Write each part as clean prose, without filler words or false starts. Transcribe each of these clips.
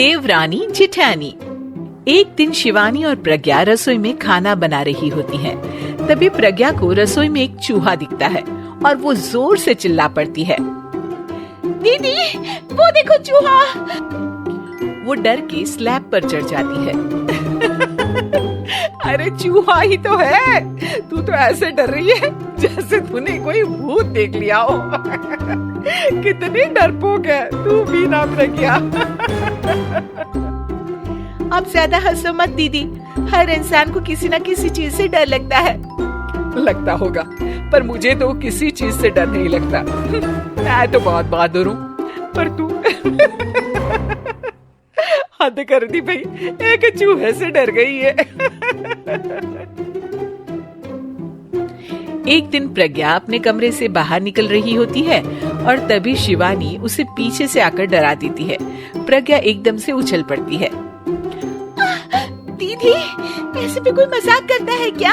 देवरानी जेठानी। एक दिन शिवानी और प्रज्ञा रसोई में खाना बना रही होती हैं। तभी प्रज्ञा को रसोई में एक चूहा दिखता है और वो जोर से चिल्ला पड़ती है, दीदी वो देखो चूहा। वो डर के स्लैब पर चढ़ जाती है। अरे चूहा ही तो है, तू तो ऐसे डर रही है जैसे तूने कोई भूत देख लिया हो। कितनी डरपोक है तू भी ना प्रज्ञा। अब ज्यादा हंसो मत दीदी, हर इंसान को किसी न किसी चीज से डर लगता है। लगता होगा, पर मुझे तो किसी चीज से डर नहीं लगता। मैं तो बहुत बहादुर हूँ, पर तू हद कर दी भाई, एक चूहे से डर गई है। एक दिन प्रज्ञा अपने कमरे से बाहर निकल रही होती है और तभी शिवानी उसे पीछे से आकर डरा देती है। प्रज्ञा एकदम से उछल पड़ती है। दीदी ऐसे भी कोई मजाक करता है क्या?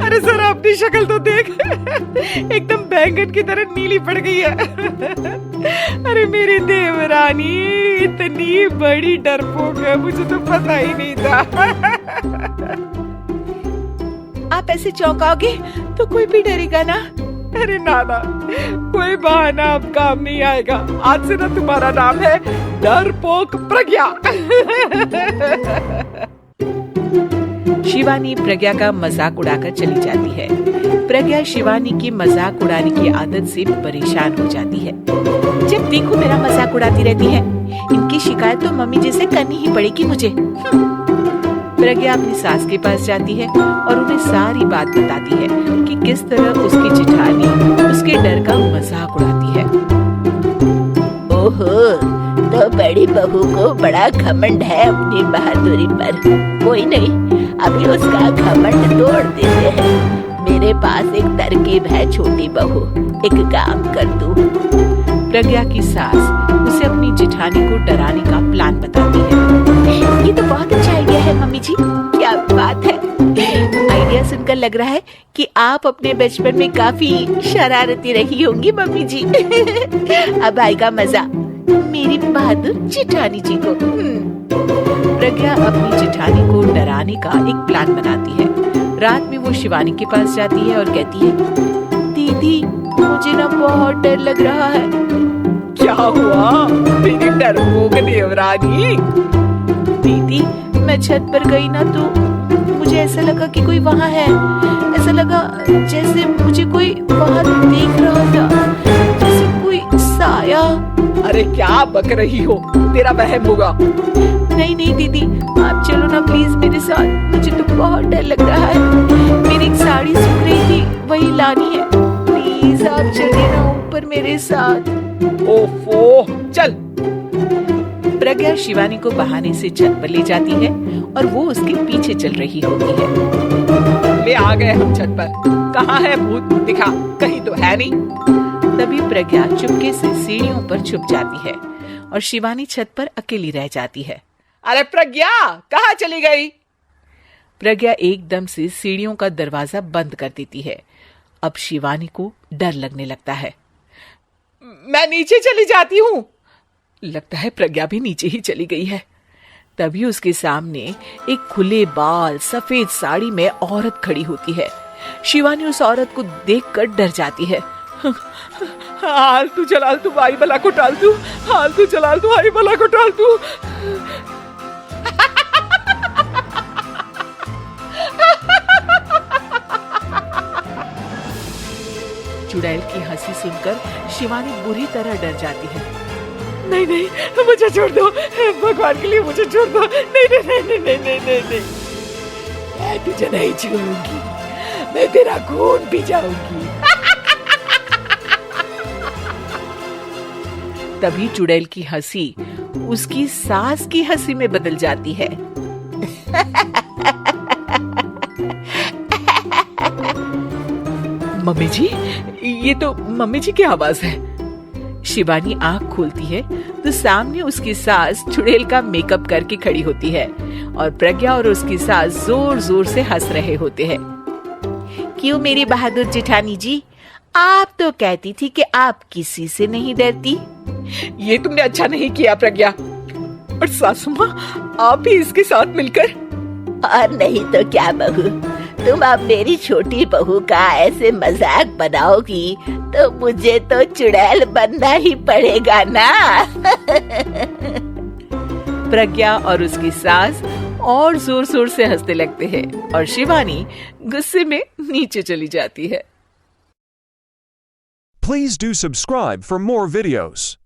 अरे जरा अपनी शक्ल तो देख, एकदम बैंगन की तरह नीली पड़ गई है। अरे मेरी देवरानी इतनी बड़ी डरपोक है, मुझे तो पता ही नहीं था। आप ऐसे चौंकाओगे तो कोई भी डरेगा ना? अरे नाना, कोई बहाना अब काम नहीं आएगा। आज से ना तुम्हारा नाम है डरपोक प्रज्ञा। शिवानी प्रज्ञा का मजाक उड़ाकर चली जाती है। प्रज्ञा शिवानी की मजाक उड़ाने की आदत से परेशान हो जाती है। जब देखो मेरा मजाक उड़ाती रहती है, इनकी शिकायत तो मम्मी जी से करनी ही पड़ेगी मुझे। प्रज्ञा अपनी सास के पास जाती है और उन्हें सारी बात बताती है कि किस तरह उसकी जेठानी उसके डर का मजाक उड़ाती है। ओहो, तो बड़ी बहू को बड़ा घमंड है अपनी बहादुरी पर। कोई नहीं, अभी उसका घमंड तोड़ देते हैं। मेरे पास एक तरकीब है छोटी बहू, एक काम कर तू। प्रज्ञा की सास उसे अपनी जेठानी को डराने का प्लान बताती है। ये तो बहुत अच्छा आइडिया है मम्मी जी, क्या बात है। आइडिया सुनकर लग रहा है कि आप अपने बचपन में काफी शरारती रही होंगी मम्मी जी। अब आएगा मजा मेरी बहादुर जेठानी जी को। प्रज्ञा अपनी जेठानी को डराने का एक प्लान बनाती है। रात में वो शिवानी के पास जाती है और कहती है, दीदी मुझे ना बहुत डर लग रहा है। क्या हुआ मेरी डरपोक देवरानी? दीदी मैं छत पर गई ना तो मुझे ऐसा लगा कि कोई वहाँ है। ऐसा लगा जैसे मुझे कोई वहाँ देख रहा था, जैसे कोई साया। अरे क्या बक रही हो, तेरा वहम होगा। नहीं नहीं दीदी, आप चलो ना प्लीज मेरे साथ, मुझे तो बहुत डर लग रहा है। मेरी एक साड़ी सूख रही थी, वही लानी है। प्लीज आप चलिए ना ऊपर मेरे साथ। ओफो चल। प्रज्ञा शिवानी को बहाने से छत पर ले जाती है और वो उसके पीछे चल रही होती है। ले आ गए हम छत पर, कहाँ है भूत, दिखा, कहीं तो है नहीं। तभी प्रज्ञा चुपके से सीढ़ियों पर छुप जाती है और शिवानी छत पर अकेली रह जाती है। अरे प्रज्ञा कहाँ चली गई? प्रज्ञा एकदम से सीढ़ियों का दरवाजा बंद कर देती है। अब शिवानी को डर लगने लगता है। मैं नीचे चली जाती हूँ। लगता है प्रज्ञा भी नीचे ही चली गई है। तभी उसके सामने एक खुले बाल सफेद साड़ी में औरत खड़ी होती है। शिवानी उस औरत को देखकर डर जाती है। हाल तू जलाल तू आई बला को टाल तू, हाल तू जलाल तू आई बला को टाल तू। चुड़ैल की हंसी सुनकर शिवानी बुरी तरह डर जाती है। नहीं नहीं मुझे छोड़ दो, भगवान के लिए मुझे छोड़ दो। नहीं नहीं नहीं नहीं नहीं नहीं नहीं, मैं तुझे नहीं छोड़ूंगी, मैं तेरा खून पी जाऊंगी। तभी चुड़ैल की हंसी उसकी सास की हंसी में बदल जाती है। मम्मी जी, ये तो मम्मी जी की आवाज है। शिवानी आंख खोलती है तो सामने उसकी सास चुड़ैल का मेकअप करके खड़ी होती है और प्रज्ञा और उसकी सास जोर जोर से हंस रहे होते हैं। क्यों मेरी बहादुर जेठानी जी, आप तो कहती थी कि आप किसी से नहीं डरती, ये तुमने अच्छा नहीं किया प्रज्ञा। और सासू माँ, आप भी इसके साथ मिलकर। और नहीं तो क्या बहू, तुम अब मेरी छोटी बहू का ऐसे मजाक बनाओगी तो मुझे तो चुड़ैल बनना ही पड़ेगा ना। प्रज्ञा और उसकी सास और जोर जोर से हंसने लगते हैं और शिवानी गुस्से में नीचे चली जाती है। Please do subscribe for more videos.